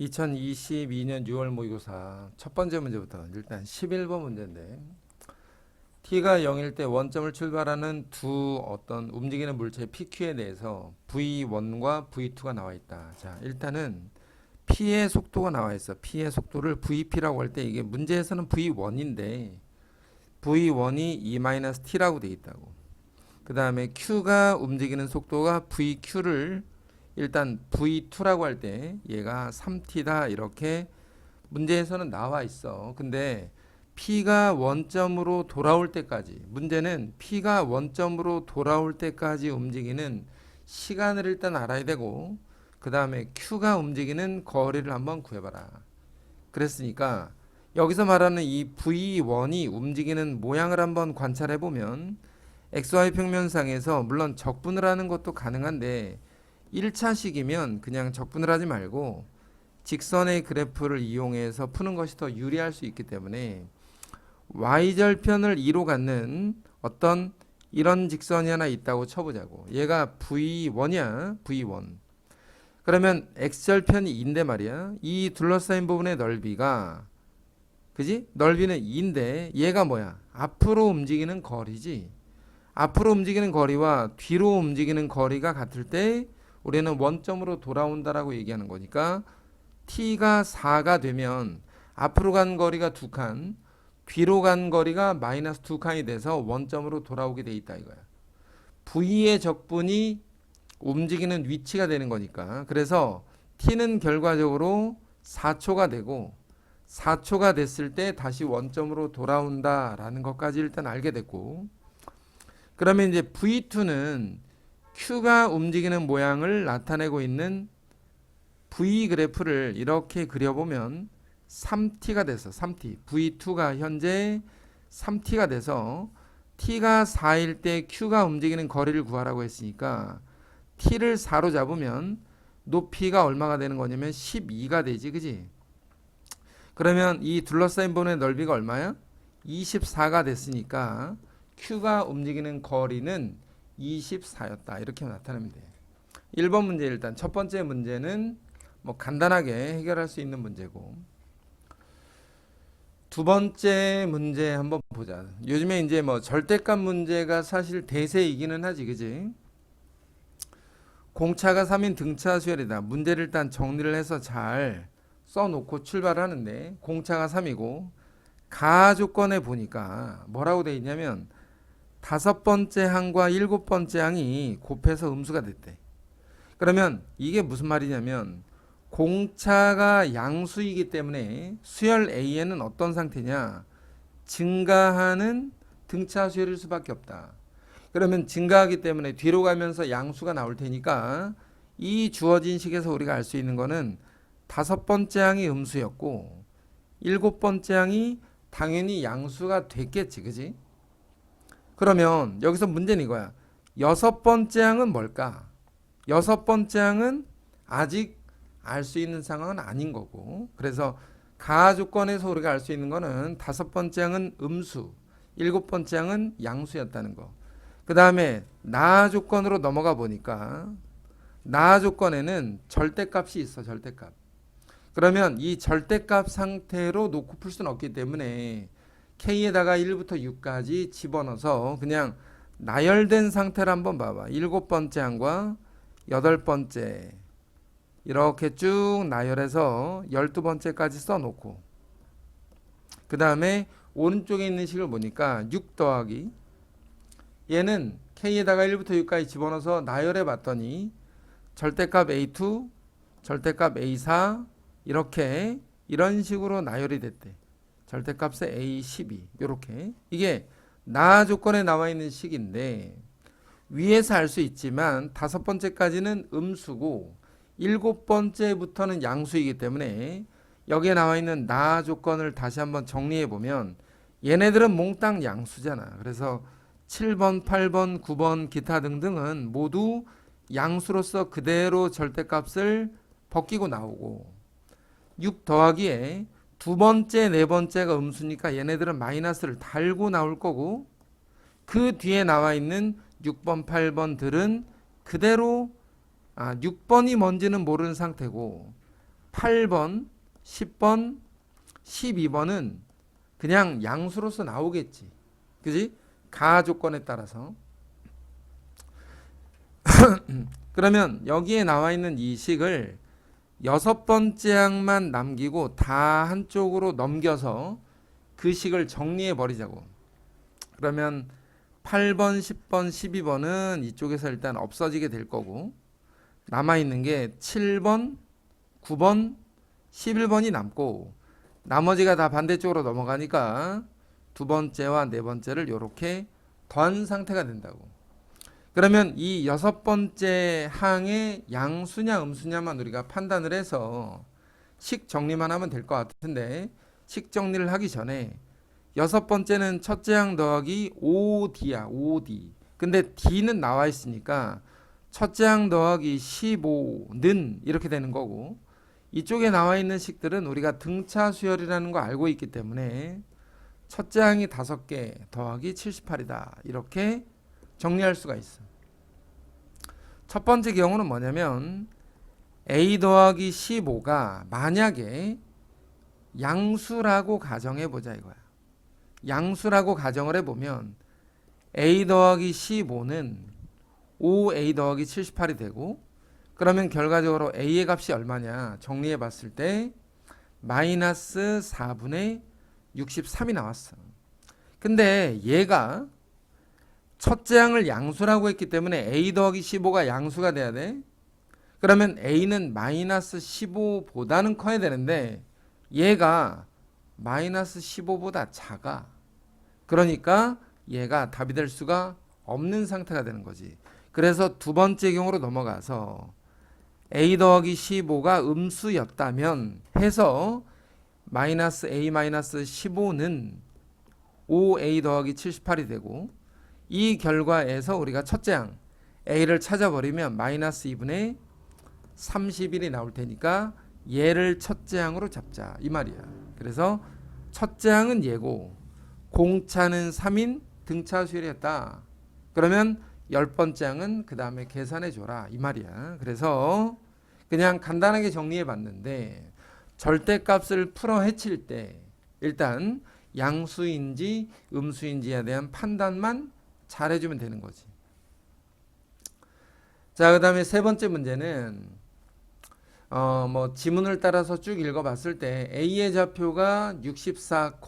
2022년 6월 모의고사 첫 번째 문제부터 일단 11번 문제인데 t가 0일 때 원점을 출발하는 두 어떤 움직이는 물체 PQ에 대해서 V1과 V2가 나와 있다. 자, 일단은 P의 속도가 나와 있어. P의 속도를 VP라고 할 때 이게 문제에서는 V1인데 V1이 E-T라고 돼 있다고. 그 다음에 Q가 움직이는 속도가 VQ를 일단 V2라고 할 때 얘가 3T다 이렇게 문제에서는 나와 있어. 근데 P가 원점으로 돌아올 때까지, 문제는 P가 원점으로 돌아올 때까지 움직이는 시간을 일단 알아야 되고, 그 다음에 Q가 움직이는 거리를 한번 구해봐라. 그랬으니까 여기서 말하는 이 V1이 움직이는 모양을 한번 관찰해 보면 XY 평면상에서 물론 적분을 하는 것도 가능한데 1차식이면 그냥 적분을 하지 말고 직선의 그래프를 이용해서 푸는 것이 더 유리할 수 있기 때문에 y절편을 2로 갖는 어떤 이런 직선이 하나 있다고 쳐보자고. 얘가 V1이야. V1. 그러면 x절편이 2인데 말이야. 이 둘러싸인 부분의 넓이가, 그지? 넓이는 2인데 얘가 뭐야? 앞으로 움직이는 거리지. 앞으로 움직이는 거리와 뒤로 움직이는 거리가 같을 때 우리는 원점으로 돌아온다라고 얘기하는 거니까 t가 4가 되면 앞으로 간 거리가 2칸, 뒤로 간 거리가 마이너스 2칸이 돼서 원점으로 돌아오게 돼 있다 이거야. v의 적분이 움직이는 위치가 되는 거니까. 그래서 t는 결과적으로 4초가 되고 4초가 됐을 때 다시 원점으로 돌아온다라는 것까지 일단 알게 됐고, 그러면 이제 V2는 Q가 움직이는 모양을 나타내고 있는 V 그래프를 이렇게 그려보면 3T가 돼서 3T, V2가 현재 3T가 돼서 T가 4일 때 Q가 움직이는 거리를 구하라고 했으니까 T를 4로 잡으면 높이가 얼마가 되는 거냐면 12가 되지, 그지? 그러면 이 둘러싸인 부분의 넓이가 얼마야? 24가 됐으니까 Q가 움직이는 거리는 24였다. 이렇게 나타내면 돼. 1번 문제 일단 첫 번째 문제는 뭐 간단하게 해결할 수 있는 문제고, 두 번째 문제 한번 보자. 요즘에 이제 뭐 절대값 문제가 사실 대세이기는 하지, 그지? 공차가 3인 등차 수열이다. 문제를 일단 정리를 해서 잘 써놓고 출발하는데 공차가 3이고 가조건에 보니까 뭐라고 돼 있냐면 5번째 항과 7번째 항이 곱해서 음수가 됐대. 그러면 이게 무슨 말이냐면 공차가 양수이기 때문에 수열 A에는 어떤 상태냐? 증가하는 등차 수열일 수밖에 없다. 그러면 증가하기 때문에 뒤로 가면서 양수가 나올 테니까 이 주어진 식에서 우리가 알 수 있는 거는 5번째 항이 음수였고 7번째 항이 당연히 양수가 됐겠지, 그지? 그러면 여기서 문제는 이거야. 6번째 항은 뭘까? 6번째 항은 아직 알 수 있는 상황은 아닌 거고, 그래서 가 조건에서 우리가 알 수 있는 거는 5번째 항은 음수, 7번째 항은 양수였다는 거. 그 다음에 나 조건으로 넘어가 보니까 나 조건에는 절대값이 있어. 절대값. 그러면 이 절대값 상태로 놓고 풀 수는 없기 때문에 K에다가 1부터 6까지 집어넣어서 그냥 나열된 상태를 한번 봐봐. 7번째 항과 8번째 이렇게 쭉 나열해서 12번째까지 써놓고, 그 다음에 오른쪽에 있는 식을 보니까 6 더하기, 얘는 K에다가 1부터 6까지 집어넣어서 나열해 봤더니 절대값 A2, 절대값 A4 이렇게 이런 식으로 나열이 됐대. 절대값의 A12 이렇게. 이게 나 조건에 나와 있는 식인데 위에서 알 수 있지만 5번째까지는 음수고 7번째부터는 양수이기 때문에 여기에 나와 있는 나 조건을 다시 한번 정리해 보면 얘네들은 몽땅 양수잖아. 그래서 7번, 8번, 9번 기타 등등은 모두 양수로서 그대로 절대값을 벗기고 나오고, 6 더하기에 두 번째, 네 번째가 음수니까 얘네들은 마이너스를 달고 나올 거고, 그 뒤에 나와 있는 6번, 8번들은 그대로 6번이 뭔지는 모르는 상태고 8번, 10번, 12번은 그냥 양수로서 나오겠지. 그지? 가 조건에 따라서. 그러면 여기에 나와 있는 이 식을 6번째 항만 남기고 다 한쪽으로 넘겨서 그 식을 정리해 버리자고. 그러면 8번, 10번, 12번은 이쪽에서 일단 없어지게 될 거고, 남아있는 게 7번, 9번, 11번이 남고, 나머지가 다 반대쪽으로 넘어가니까 두 번째와 네 번째를 이렇게 더한 상태가 된다고. 그러면 이 6번째 항의 양수냐 음수냐만 우리가 판단을 해서 식 정리만 하면 될 것 같은데, 식 정리를 하기 전에 6번째는 첫째 항 더하기 5D야. 5D. 근데 D는 나와 있으니까 첫째 항 더하기 15는 이렇게 되는 거고, 이쪽에 나와 있는 식들은 우리가 등차 수열이라는 거 알고 있기 때문에 첫째 항이 5개 더하기 78이다. 이렇게 정리할 수가 있어. 첫 번째 경우는 뭐냐면 a 더하기 15가 만약에 양수라고 가정해 보자 이거야. 양수라고 가정을 해보면 a 더하기 15는 5a 더하기 78이 되고, 그러면 결과적으로 a의 값이 얼마냐 정리해 봤을 때 마이너스 4분의 63이 나왔어. 근데 얘가 첫째 항을 양수라고 했기 때문에 a 더하기 15가 양수가 돼야 돼. 그러면 a는 마이너스 15보다는 커야 되는데 얘가 마이너스 15보다 작아. 그러니까 얘가 답이 될 수가 없는 상태가 되는 거지. 그래서 두 번째 경우로 넘어가서 a 더하기 15가 음수였다면 해서 마이너스 a 마이너스 15는 5a 더하기 78이 되고, 이 결과에서 우리가 첫째 항 a를 찾아버리면 마이너스 2분의 31이 나올 테니까 얘를 첫째 항으로 잡자 이 말이야. 그래서 첫째 항은 얘고 공차는 3인 등차 수열이었다. 그러면 10번째 항은 그 다음에 계산해 줘라 이 말이야. 그래서 그냥 간단하게 정리해 봤는데, 절대값을 풀어 헤칠 때 일단 양수인지 음수인지에 대한 판단만 잘 해주면 되는 거지. 자, 그 다음에 세 번째 문제는 뭐 지문을 따라서 쭉 읽어봤을 때 A의 좌표가 64,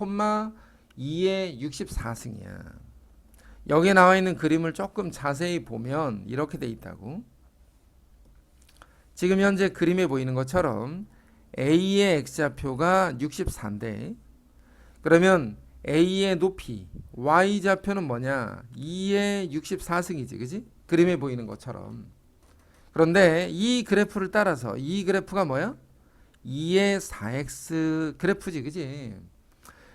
2의 64승이야. 여기에 나와 있는 그림을 조금 자세히 보면 이렇게 돼 있다고. 지금 현재 그림에 보이는 것처럼 A의 x좌표가 64인데, 그러면 A의 높이, Y좌표는 뭐냐? 2의 64승이지, 그지? 그림에 보이는 것처럼. 그런데 이 그래프를 따라서, 이 그래프가 뭐야? 2의 4x 그래프지, 그지?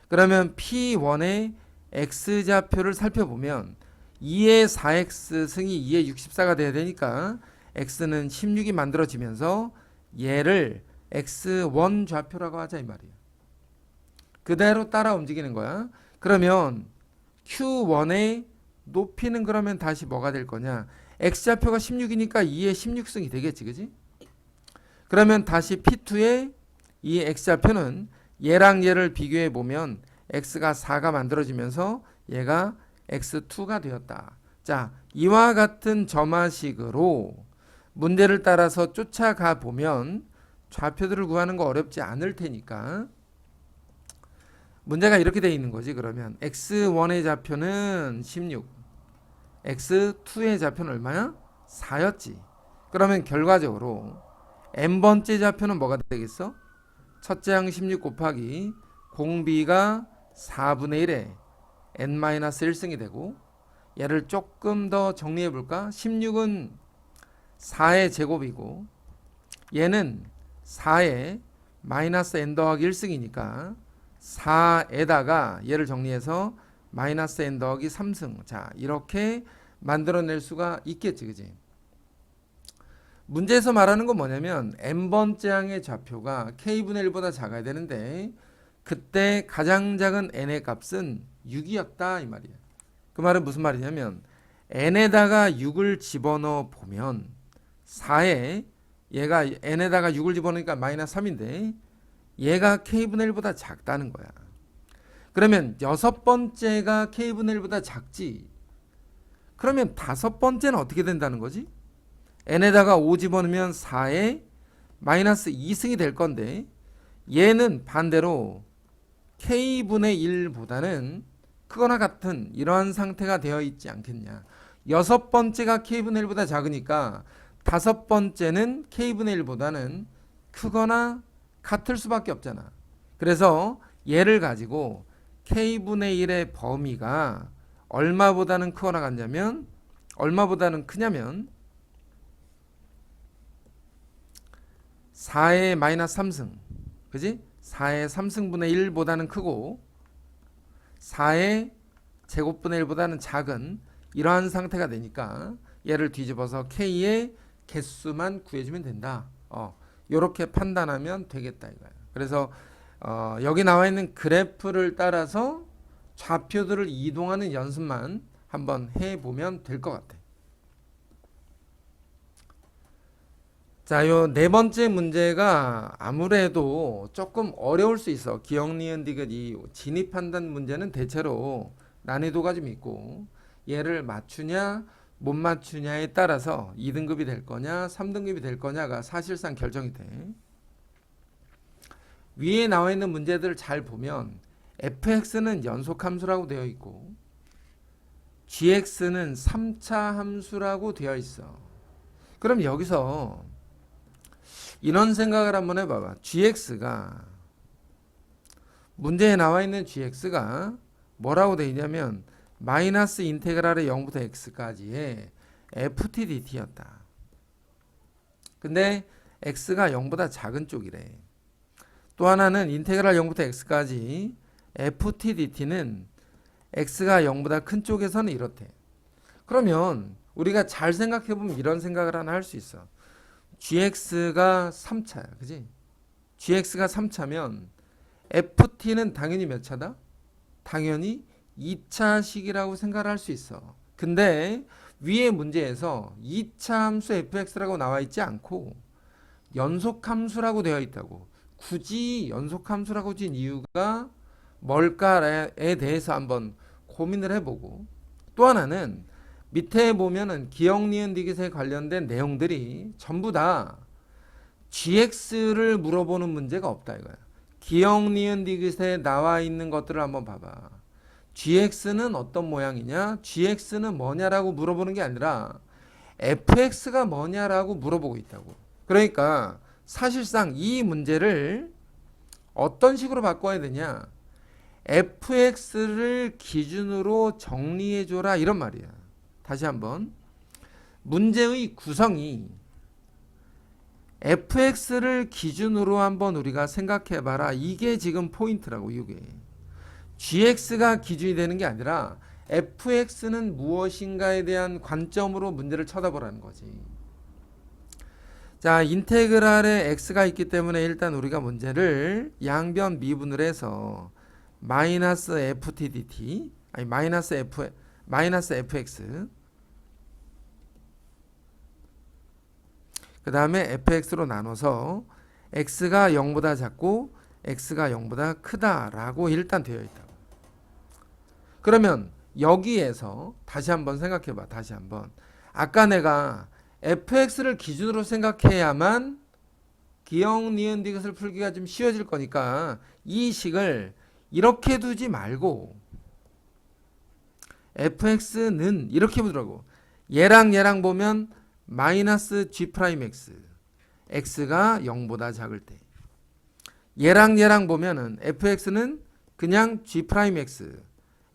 그러면 P1의 x좌표를 살펴보면 2의 4x 승이 2의 64가 돼야 되니까 x는 16이 만들어지면서 얘를 x1 좌표라고 하자 이 말이야. 그대로 따라 움직이는 거야. 그러면 Q1의 높이는 그러면 다시 뭐가 될 거냐? x좌표가 16이니까 2의 16승이 되겠지, 그지? 그러면 다시 P2의 이 x좌표는 얘랑 얘를 비교해 보면 x가 4가 만들어지면서 얘가 x2가 되었다. 자, 이와 같은 점화식으로 문제를 따라서 쫓아가 보면 좌표들을 구하는 거 어렵지 않을 테니까 문제가 이렇게 돼 있는 거지. 그러면 x1의 좌표는 16, x2의 좌표는 얼마야? 4였지. 그러면 결과적으로 n번째 좌표는 뭐가 되겠어? 첫째 항 16 곱하기 공비가 4분의 1에 n-1승이 되고, 얘를 조금 더 정리해 볼까? 16은 4의 제곱이고 얘는 4의 마이너스 n 더하기 1승이니까 4에다가 얘를 정리해서 마이너스 n 더하기 3승. 자, 이렇게 만들어낼 수가 있겠지, 그지? 문제에서 말하는 건 뭐냐면 n번째 항의 좌표가 k분의 1보다 작아야 되는데 그때 가장 작은 n의 값은 6이었다 이 말이야. 그 말은 무슨 말이냐면 n에다가 6을 집어넣어 보면 4의 얘가 n에다가 6을 집어넣으니까 마이너스 3인데 얘가 k분의 1보다 작다는 거야. 그러면 여섯 번째가 k분의 1보다 작지. 그러면 다섯 번째는 어떻게 된다는 거지? n에다가 5 집어넣으면 4에 마이너스 2승이 될 건데 얘는 반대로 k분의 1보다는 크거나 같은 이러한 상태가 되어 있지 않겠냐. 여섯 번째가 k분의 1보다 작으니까 다섯 번째는 k분의 1보다는 크거나 같을 수밖에 없잖아. 그래서 얘를 가지고 k분의 1의 범위가 얼마보다는 크거나 같냐면 얼마보다는 크냐면 4의 마이너스 3승, 그지? 4의 3승분의 1보다는 크고 4의 제곱분의 1보다는 작은 이러한 상태가 되니까 얘를 뒤집어서 k의 개수만 구해주면 된다. 이렇게 판단하면 되겠다 이거야. 그래서 여기 나와 있는 그래프를 따라서 좌표들을 이동하는 연습만 한번 해보면 될 것 같아. 자, 요 네 번째 문제가 아무래도 조금 어려울 수 있어. 기억, 니은, 디귿 이 진입 판단 문제는 대체로 난이도가 좀 있고 얘를 맞추냐 못 맞추냐에 따라서 2등급이 될 거냐 3등급이 될 거냐가 사실상 결정이 돼. 위에 나와 있는 문제들을 잘 보면 fx는 연속함수라고 되어 있고 gx는 3차 함수라고 되어 있어. 그럼 여기서 이런 생각을 한번 해봐봐. gx가 문제에 나와 있는 gx가 뭐라고 되어 있냐면 마이너스 인테그랄의 0부터 x까지의 ftdt였다. 근데 x가 0보다 작은 쪽이래. 또 하나는 인테그랄 0부터 x까지 ftdt는 x가 0보다 큰 쪽에서는 이렇대. 그러면 우리가 잘 생각해보면 이런 생각을 하나 할 수 있어. gx가 3차야. 그지? gx가 3차면 ft는 당연히 몇 차다? 당연히 2차식이라고 생각을 할 수 있어. 근데 위에 문제에서 2차 함수 fx라고 나와 있지 않고 연속함수라고 되어 있다고. 굳이 연속함수라고 진 이유가 뭘까에 대해서 한번 고민을 해보고, 또 하나는 밑에 보면은 기억, 니은, 디귿에 관련된 내용들이 전부 다 gx를 물어보는 문제가 없다 이거야. 기억, 니은, 디귿에 나와 있는 것들을 한번 봐봐. gx는 어떤 모양이냐, gx는 뭐냐라고 물어보는 게 아니라 fx가 뭐냐라고 물어보고 있다고. 그러니까 사실상 이 문제를 어떤 식으로 바꿔야 되냐, fx를 기준으로 정리해줘라 이런 말이야. 다시 한번, 문제의 구성이 fx를 기준으로 한번 우리가 생각해봐라. 이게 지금 포인트라고. 이게 gx가 기준이 되는 게 아니라 fx는 무엇인가에 대한 관점으로 문제를 쳐다보라는 거지. 자, 인테그랄에 x가 있기 때문에 일단 우리가 문제를 양변 미분을 해서 마이너스 ftdt, 아니 마이너스 fx, 그 다음에 fx로 나눠서 x가 0보다 작고 x가 0보다 크다라고 일단 되어 있다. 그러면 여기에서 다시 한번 생각해봐. 다시 한번, 아까 내가 fx를 기준으로 생각해야만 기억, 니은, 디귿을 풀기가 좀 쉬워질 거니까 이 식을 이렇게 두지 말고 fx는 이렇게 보더라고. 얘랑 얘랑 보면 마이너스 g'x, x가 0보다 작을 때. 얘랑 얘랑 보면은 fx는 그냥 g'x,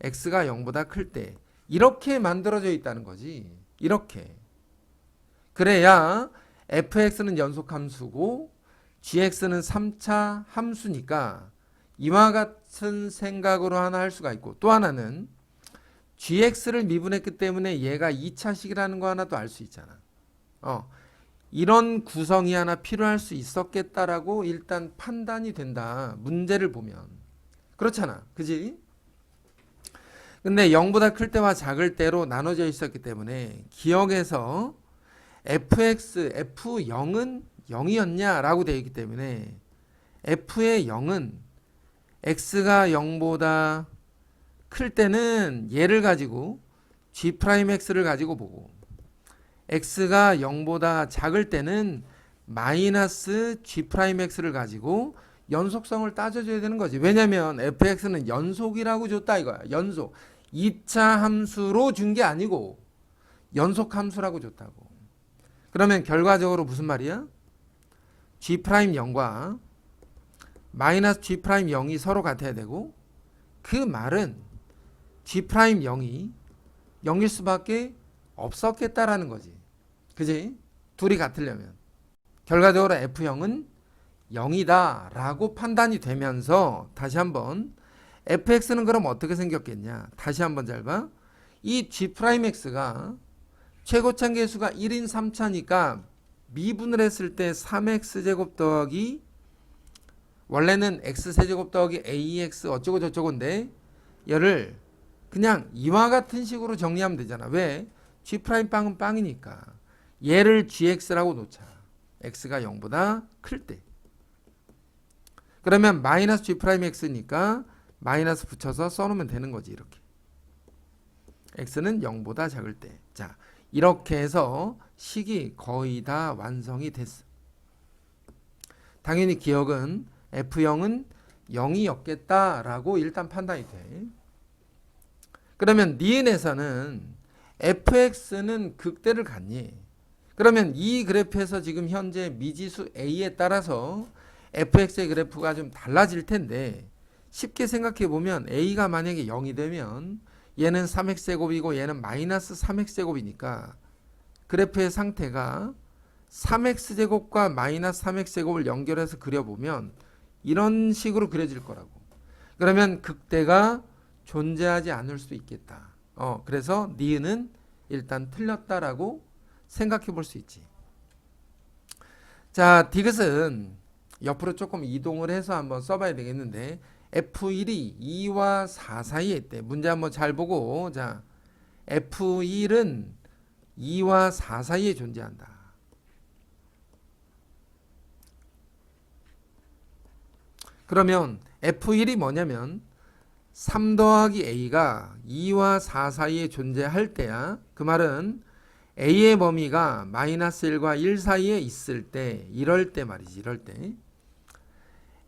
x가 0보다 클 때. 이렇게 만들어져 있다는 거지. 이렇게. 그래야 fx는 연속함수고 gx는 3차 함수니까 이와 같은 생각으로 하나 할 수가 있고, 또 하나는 gx를 미분했기 때문에 얘가 2차식이라는 거 하나 또 알 수 있잖아. 이런 구성이 하나 필요할 수 있었겠다라고 일단 판단이 된다. 문제를 보면. 그렇잖아. 그지? 근데 0보다 클 때와 작을 때로 나눠져 있었기 때문에 기억에서 fx, f0은 0이었냐라고 되어 있기 때문에 f의 0은 x가 0보다 클 때는 얘를 가지고 g'x를 가지고 보고 x가 0보다 작을 때는 마이너스 g'x를 가지고 연속성을 따져줘야 되는 거지. 왜냐면 fx는 연속이라고 줬다 이거야. 연속. 2차 함수로 준 게 아니고 연속 함수라고 줬다고. 그러면 결과적으로 무슨 말이야? g'0과 마이너스 g'0이 서로 같아야 되고 그 말은 g'0이 0일 수밖에 없었겠다라는 거지. 그지? 둘이 같으려면. 결과적으로 f형은 0이다 라고 판단이 되면서 다시 한번 fx는 그럼 어떻게 생겼겠냐. 다시 한번 잘 봐. 이 g'x가 최고차계수가 1인 3차니까 미분을 했을 때 3x제곱 더하기 원래는 x세제곱 더하기 ax 어쩌고 저쩌고인데 얘를 그냥 이와 같은 식으로 정리하면 되잖아. 왜? g'빵은 빵이니까 얘를 gx라고 놓자. x가 0보다 클 때. 그러면 마이너스 g'x니까 마이너스 붙여서 써놓으면 되는 거지. 이렇게 x는 0보다 작을 때. 자, 이렇게 해서 식이 거의 다 완성이 됐어. 당연히 기억은 f형은 0이었겠다라고 일단 판단이 돼. 그러면 니은에서는 fx는 극대를 갖니? 그러면 이 그래프에서 지금 현재 미지수 a에 따라서 fx의 그래프가 좀 달라질 텐데 쉽게 생각해 보면 a가 만약에 0이 되면 얘는 3x제곱이고 얘는 마이너스 3x제곱이니까 그래프의 상태가 3x제곱과 마이너스 3x제곱을 연결해서 그려보면 이런 식으로 그려질 거라고. 그러면 극대가 존재하지 않을 수 있겠다. 그래서 니은은 일단 틀렸다라고 생각해 볼 수 있지. 자, 디귿은 옆으로 조금 이동을 해서 한번 써봐야 되겠는데 F1이 2와 4 사이에 있대. 문제 한번 잘 보고. 자, F1은 2와 4 사이에 존재한다. 그러면 F1이 뭐냐면 3 더하기 A가 2와 4 사이에 존재할 때야. 그 말은 A의 범위가 마이너스 1과 1 사이에 있을 때, 이럴 때 말이지. 이럴 때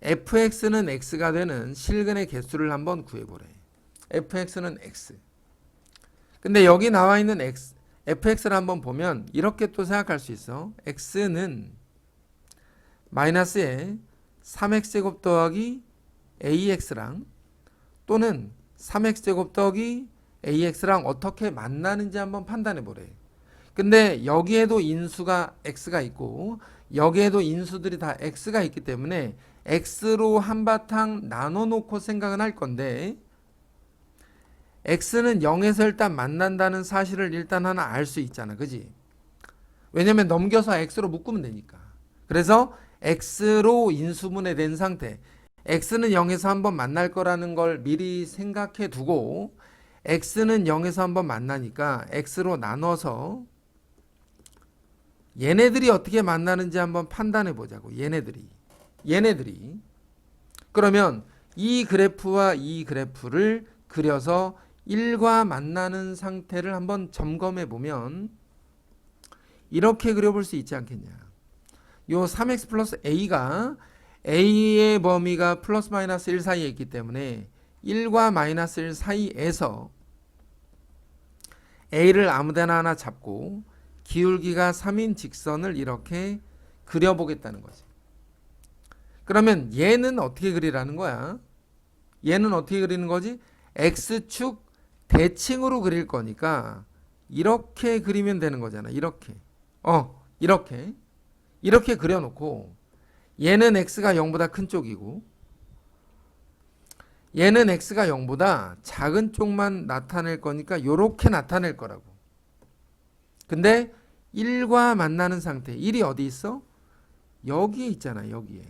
fx는 x가 되는 실근의 개수를 한번 구해보래. fx는 x. 근데 여기 나와 있는 fx를 한번 보면 이렇게 또 생각할 수 있어. x는 마이너스에 3x제곱 더하기 ax랑 또는 3x제곱 더하기 ax랑 어떻게 만나는지 한번 판단해 보래. 근데 여기에도 인수가 x가 있고 여기에도 인수들이 다 x가 있기 때문에 x로 한바탕 나눠놓고 생각은 할 건데 x는 0에서 일단 만난다는 사실을 일단 하나 알 수 있잖아. 그지? 왜냐면 넘겨서 x로 묶으면 되니까. 그래서 x로 인수분해 된 상태. x는 0에서 한번 만날 거라는 걸 미리 생각해 두고 x는 0에서 한번 만나니까 x로 나눠서 얘네들이 어떻게 만나는지 한번 판단해 보자고. 얘네들이 그러면 이 그래프와 이 그래프를 그려서 1과 만나는 상태를 한번 점검해 보면 이렇게 그려볼 수 있지 않겠냐. 요 3x 플러스 a가 a의 범위가 플러스 마이너스 1 사이에 있기 때문에 1과 마이너스 1 사이에서 a를 아무데나 하나 잡고 기울기가 3인 직선을 이렇게 그려보겠다는 거지. 그러면 얘는 어떻게 그리라는 거야? 얘는 어떻게 그리는 거지? x축 대칭으로 그릴 거니까 이렇게 그리면 되는 거잖아. 이렇게 그려놓고 얘는 x가 0보다 큰 쪽이고 얘는 x가 0보다 작은 쪽만 나타낼 거니까 이렇게 나타낼 거라고. 근데 1과 만나는 상태. 1이 어디 있어? 여기에 있잖아. 여기에.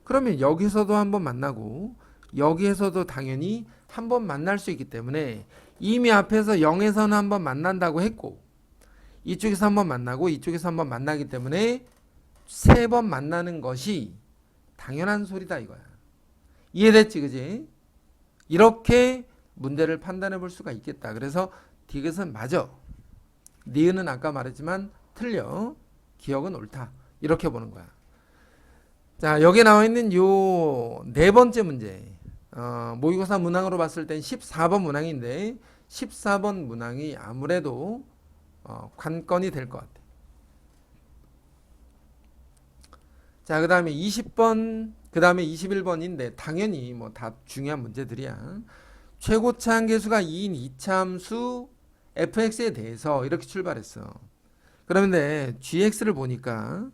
그러면 여기서도 한번 만나고 여기에서도 당연히 한번 만날 수 있기 때문에 이미 앞에서 0에서는 한번 만난다고 했고 이쪽에서 한번 만나고 이쪽에서 한번 만나기 때문에 세 번 만나는 것이 당연한 소리다 이거야. 이해됐지, 그지? 이렇게 문제를 판단해 볼 수가 있겠다. 그래서 디귿은 맞아. 니은은 아까 말했지만 틀려. 기억은 옳다. 이렇게 보는 거야. 자, 여기 나와 있는 요 네 번째 문제. 모의고사 문항으로 봤을 땐 14번 문항인데 14번 문항이 아무래도 관건이 될 것 같아. 자, 그 다음에 20번, 그 다음에 21번인데 당연히 뭐 다 중요한 문제들이야. 최고차 한계수가 2인 이차함수 fx에 대해서 이렇게 출발했어. 그런데 gx를 보니까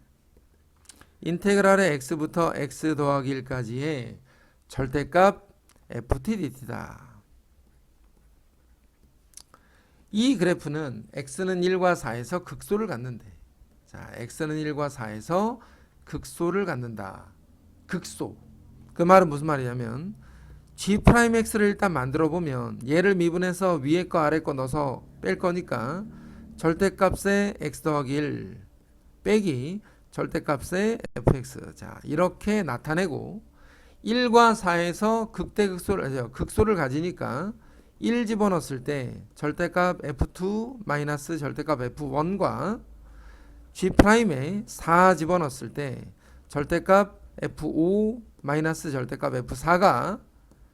인테그랄의 x부터 x 더하기 1까지의 절대값 ft dt다. 이 그래프는 x는 1과 4에서 극소를 갖는데, 자, x는 1과 4에서 극소를 갖는다. 극소. 그 말은 무슨 말이냐면 g'x를 일단 만들어 보면 얘를 미분해서 위에 거 아래 거 넣어서 뺄 거니까 절대값의 x 더하기 1 빼기 절대값의 fx. 자, 이렇게 나타내고 1과 4에서 극소를 가지니까 1 집어넣었을 때 절대값 f2 마이너스 절대값 f1과 g'에 4 집어넣었을 때 절대값 f5 마이너스 절대값 f4가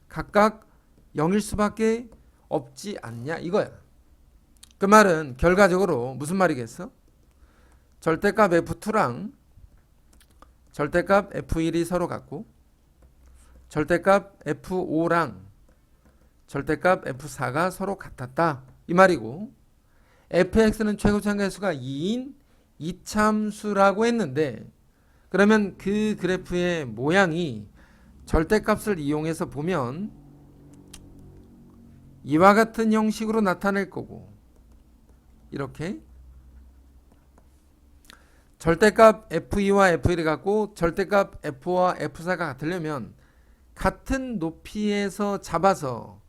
각각 0일 수밖에 없지 않냐 이거야. 그 말은 결과적으로 무슨 말이겠어? 절대값 f2랑 절대값 f1이 서로 같고 절대값 f5랑 절대값 f4가 서로 같았다 이 말이고, fx는 최고차 한계수가 2인 이차함수라고 했는데, 그러면 그 그래프의 모양이 절대값을 이용해서 보면 이와 같은 형식으로 나타낼 거고, 이렇게 절대값 f2와 f1이 같고 절대값 f와 f4가 같으려면 같은 높이에서 잡아서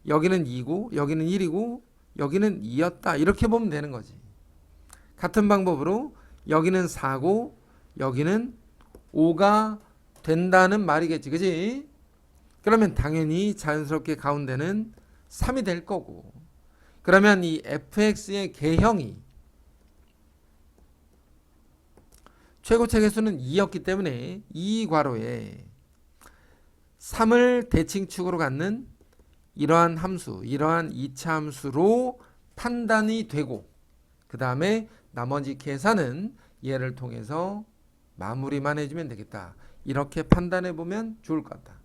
여기는 2고 여기는 1이고 여기는 2였다 이렇게 보면 되는 거지. 같은 방법으로 여기는 4고 여기는 5가 된다는 말이겠지, 그지? 그러면 당연히 자연스럽게 가운데는 3이 될 거고, 그러면 이 fx의 개형이 최고차 계수는 2였기 때문에 이 괄호에 3을 대칭축으로 갖는 이러한 함수, 이러한 이차 함수로 판단이 되고, 그 다음에 나머지 계산은 얘를 통해서 마무리만 해주면 되겠다. 이렇게 판단해 보면 좋을 것 같다.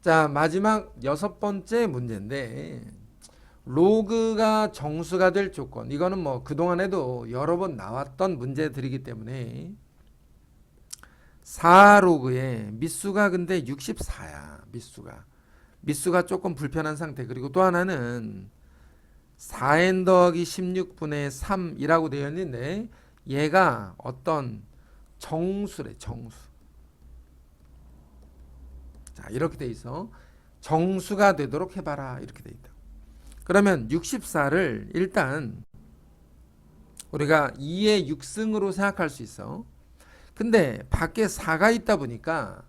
자, 마지막 6번째 문제인데 로그가 정수가 될 조건, 이거는 뭐 그동안에도 여러 번 나왔던 문제들이기 때문에 4로그의 밑수가 근데 64야. 밑수가 조금 불편한 상태. 그리고 또 하나는 4n 더하기 16분의 3이라고 되어 있는데 얘가 어떤 정수래, 정수. 자, 이렇게 돼 있어. 정수가 되도록 해봐라. 이렇게 돼 있다. 그러면 64를 일단 우리가 2의 6승으로 생각할 수 있어. 근데 밖에 4가 있다 보니까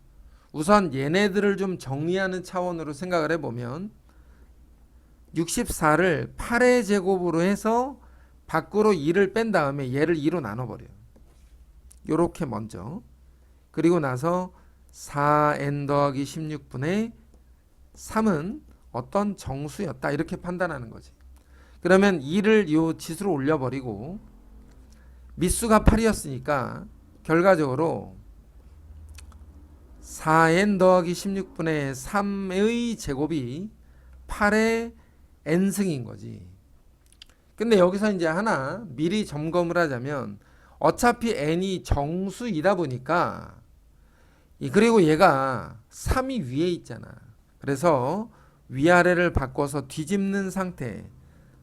우선 얘네들을 좀 정리하는 차원으로 생각을 해보면 64를 8의 제곱으로 해서 밖으로 2를 뺀 다음에 얘를 2로 나눠버려요. 요렇게 먼저. 그리고 나서 4n 더하기 16분의 3은 어떤 정수였다 이렇게 판단하는 거지. 그러면 2를 요 지수로 올려버리고 밑수가 8이었으니까 결과적으로 4n 더하기 16분의 3의 제곱이 8의 n승인 거지. 근데 여기서 이제 하나 미리 점검을 하자면 어차피 n이 정수이다 보니까, 그리고 얘가 3이 위에 있잖아. 그래서 위아래를 바꿔서 뒤집는 상태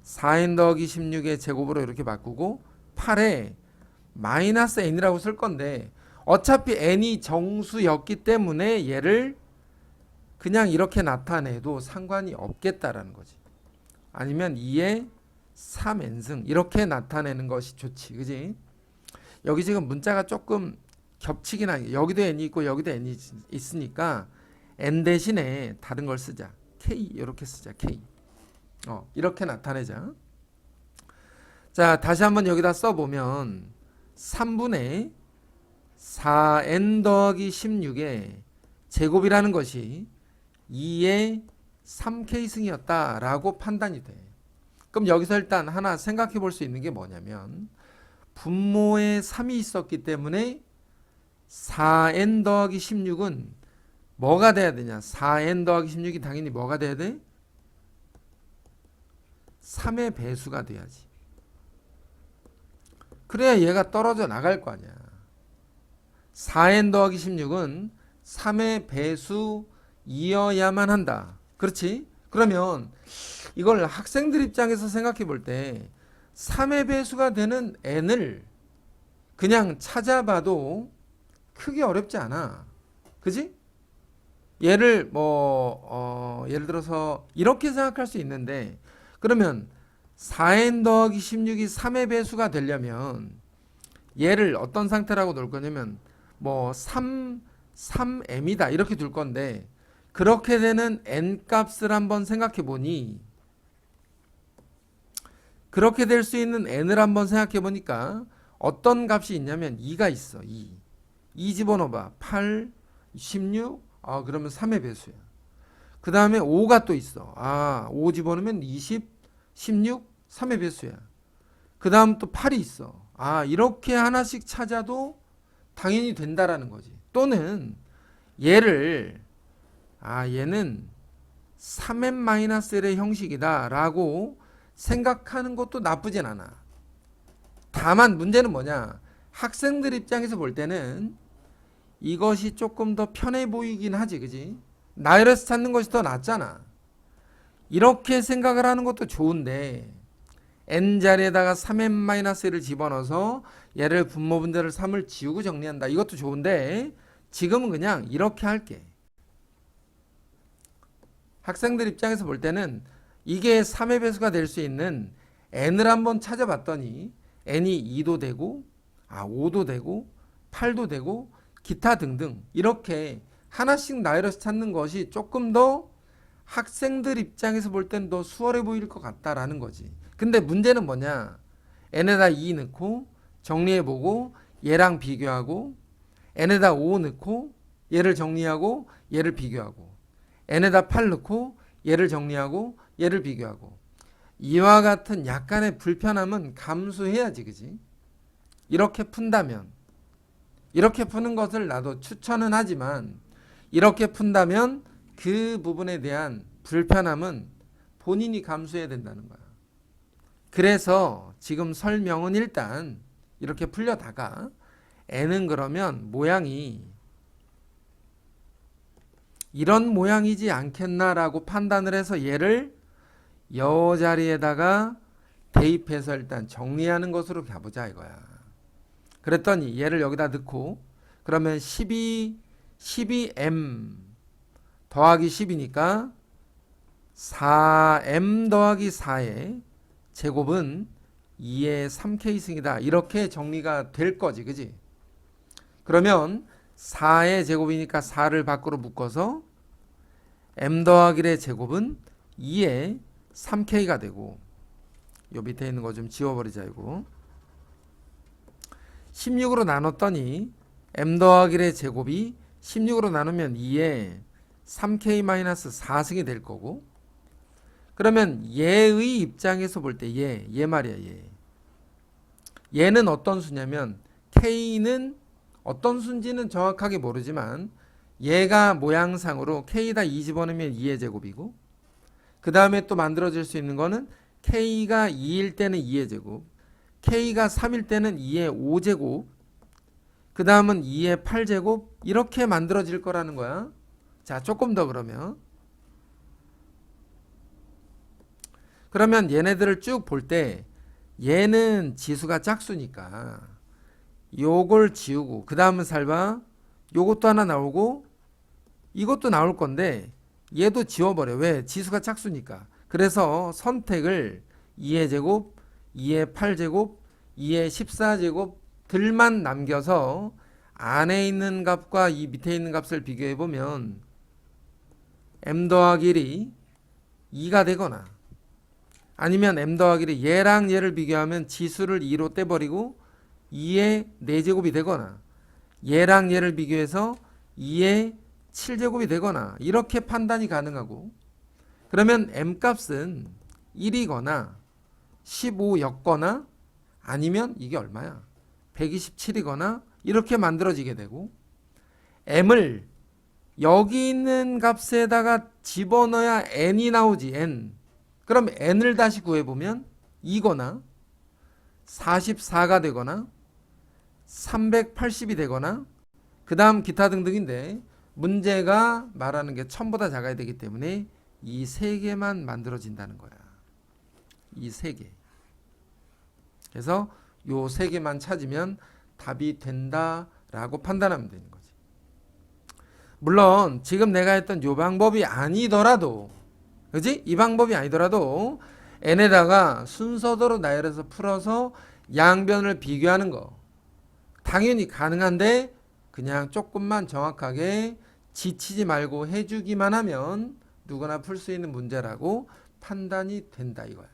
4n 더하기 16의 제곱으로 이렇게 바꾸고 8에 마이너스 n이라고 쓸 건데 어차피 n이 정수였기 때문에 얘를 그냥 이렇게 나타내도 상관이 없겠다라는 거지. 아니면 2의 3n승 이렇게 나타내는 것이 좋지. 그지? 여기 지금 문자가 조금 겹치긴 하게 여기도 n이 있고 여기도 n이 있으니까 n 대신에 다른 걸 쓰자. k 이렇게 쓰자. k 이렇게 나타내자. 자, 다시 한번 여기다 써보면 3분의 4n 더하기 16의 제곱이라는 것이 2의 3k승이었다라고 판단이 돼. 그럼 여기서 일단 하나 생각해 볼 수 있는 게 뭐냐면 분모에 3이 있었기 때문에 4n 더하기 16은 뭐가 돼야 되냐? 4n 더하기 16이 당연히 뭐가 돼야 돼? 3의 배수가 돼야지. 그래야 얘가 떨어져 나갈 거 아니야. 4n 더하기 16은 3의 배수이어야만 한다. 그렇지? 그러면 이걸 학생들 입장에서 생각해 볼 때 3의 배수가 되는 n을 그냥 찾아봐도 크게 어렵지 않아. 그지? 얘를 예를 들어서 이렇게 생각할 수 있는데 그러면 4n 더하기 16이 3의 배수가 되려면 얘를 어떤 상태라고 놓을 거냐면 3m이다 이렇게 둘 건데 그렇게 되는 n 값을 한번 생각해 보니 그렇게 될 수 있는 n을 한번 생각해 보니까 어떤 값이 있냐면 2가 있어. 2 집어넣어봐. 8, 16 그러면 3의 배수야. 그 다음에 5가 또 있어. 5 집어넣으면 20, 16, 3의 배수야. 그 다음 또 8이 있어. 이렇게 하나씩 찾아도 당연히 된다라는 거지. 또는 얘를 얘는 3n-1의 형식이다 라고 생각하는 것도 나쁘진 않아. 다만 문제는 뭐냐? 학생들 입장에서 볼 때는 이것이 조금 더 편해 보이긴 하지. 그지? 나열해서 찾는 것이 더 낫잖아. 이렇게 생각을 하는 것도 좋은데 n자리에다가 3n-1을 집어넣어서 얘를 분모 분자를 3을 지우고 정리한다. 이것도 좋은데 지금은 그냥 이렇게 할게. 학생들 입장에서 볼 때는 이게 3의 배수가 될 수 있는 n을 한번 찾아봤더니 n이 2도 되고 5도 되고 8도 되고 기타 등등 이렇게 하나씩 나열해서 찾는 것이 조금 더 학생들 입장에서 볼 땐 더 수월해 보일 것 같다라는 거지. 근데 문제는 뭐냐? n에다 2 넣고 정리해보고 얘랑 비교하고 n에다 5 넣고 얘를 정리하고 얘를 비교하고 n에다 8 넣고 얘를 정리하고 얘를 비교하고 이와 같은 약간의 불편함은 감수해야지. 그지? 이렇게 푼다면 이렇게 푸는 것을 나도 추천은 하지만 이렇게 푼다면 그 부분에 대한 불편함은 본인이 감수해야 된다는 거야. 그래서 지금 설명은 일단 이렇게 풀려다가 n은 그러면 모양이 이런 모양이지 않겠나라고 판단을 해서 얘를 여 자리에다가 대입해서 일단 정리하는 것으로 가보자 이거야. 그랬더니 얘를 여기다 넣고 그러면 12m 더하기 10이니까 4m 더하기 4의 제곱은 2의 3k승이다. 이렇게 정리가 될 거지. 그지? 그러면 4의 제곱이니까 4를 밖으로 묶어서 m 더하기 1의 제곱은 2의 3k가 되고 요 밑에 있는 거 좀 지워버리자 이거. 16으로 나눴더니 m 더하기 1의 제곱이 16으로 나누면 2의 3k-4승이 될 거고 그러면 얘의 입장에서 볼 때 얘 말이야 얘. 얘는 어떤 수냐면 k는 어떤 수인지는 정확하게 모르지만 얘가 모양상으로 k에다 2 집어넣으면 2의 제곱이고 그 다음에 또 만들어질 수 있는 거는 k가 2일 때는 2의 제곱 k가 3일 때는 2의 5제곱 그 다음은 2의 8제곱 이렇게 만들어질 거라는 거야. 자, 조금 더 그러면 얘네들을 쭉 볼 때 얘는 지수가 짝수니까 요걸 지우고 그 다음은 살봐 요것도 하나 나오고 이것도 나올 건데 얘도 지워버려. 왜? 지수가 짝수니까. 그래서 선택을 2의 제곱 2의 8제곱, 2의 14제곱들만 남겨서 안에 있는 값과 이 밑에 있는 값을 비교해 보면 m 더하기 1이 2가 되거나 아니면 m 더하기 1이 얘랑 얘를 비교하면 지수를 2로 떼버리고 2의 4제곱이 되거나 얘랑 얘를 비교해서 2의 7제곱이 되거나 이렇게 판단이 가능하고 그러면 m값은 1이거나 15였거나 아니면 이게 얼마야? 127이거나 이렇게 만들어지게 되고 m을 여기 있는 값에다가 집어넣어야 n이 나오지 n. 그럼 n을 다시 구해보면 2거나 44가 되거나 380이 되거나 그 다음 기타 등등인데 문제가 말하는 게 1000보다 작아야 되기 때문에 이 세 개만 만들어진다는 거야. 이 세 개. 그래서 요 세 개만 찾으면 답이 된다라고 판단하면 되는 거지. 물론 지금 내가 했던 요 방법이 아니더라도 그지? 이 방법이 아니더라도 n에다가 순서대로 나열해서 풀어서 양변을 비교하는 거 당연히 가능한데 그냥 조금만 정확하게 지치지 말고 해주기만 하면 누구나 풀 수 있는 문제라고 판단이 된다 이거야.